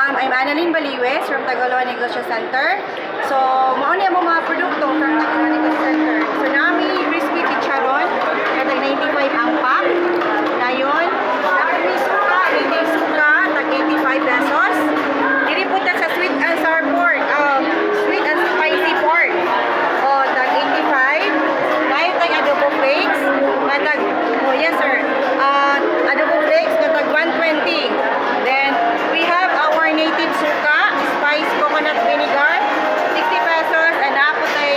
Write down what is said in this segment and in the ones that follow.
I'm Annalyn Baliwes from Tagaloan Negosyo Center. So, mauni ang mga produkto from Tagaloan Negosyo Center. So, nami crispy chicharon, katag 95 ang pack. Dayon, may suka, tag 85 pesos. Diri po sa sweet and sour pork, sweet and spicy pork. O, tag 85. Dayon tag adobo flakes, katag, oh yes sir, adobo flakes, katag 120. Then, we have our native suka, spice coconut vinegar, 60 pesos, and apotay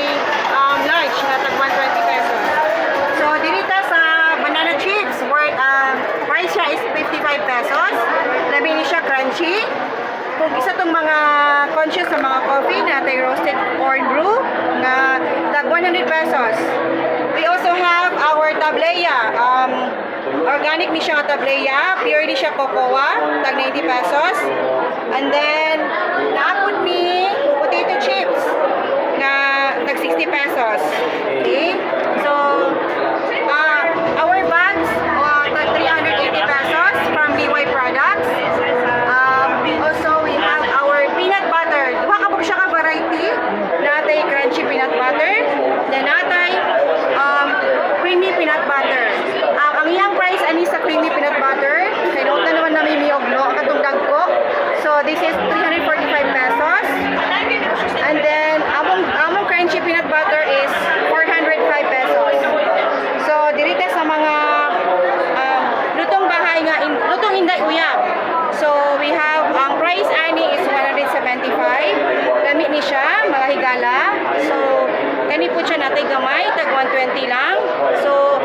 large, natag 120 pesos. So, dirita sa banana chips, price siya is 55 pesos. Labi ni siya crunchy. Kung isa tong mga conscious sa mga coffee, natay roasted corn brew, na tag 100 pesos. We also have our tableya. Organic ni siya nga tableya, pure ni siya cocoa, tag 90 pesos. And then, naapod ni potato chips na tag 60 pesos. Okay? So, our bags, tag 380 pesos from BY Products. Also, we have our peanut butter. Duha ka po siya ka variety. Natay crunchy peanut butter. Then natay creamy peanut butter. Ang iyang price ani sa creamy peanut butter, kay note na naman namin miyog no, katong dagko. So this is 345 pesos. And then among crunchy peanut butter is 405 pesos. So dirite sa mga lutong bahay nga lutong inday uyab. So we have price ani is 175. Gamit ni siya mga higala. So kani po siya natay gamay tag 120 lang. So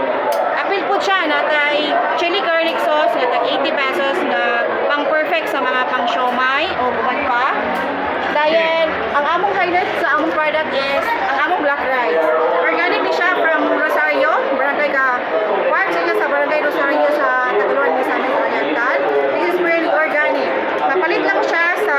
apil po siya natay chili garlic sauce nga tag 80 pesos na pang perfect sa mga pang siomai o buwan pa. Dahil ang among highlight sa among product is ang among black rice. Organic ni siya from Rosario, barangay Park sa barangay Rosario sa Tagaloan, Misamis Oriental. This is really organic. Napalit lang siya sa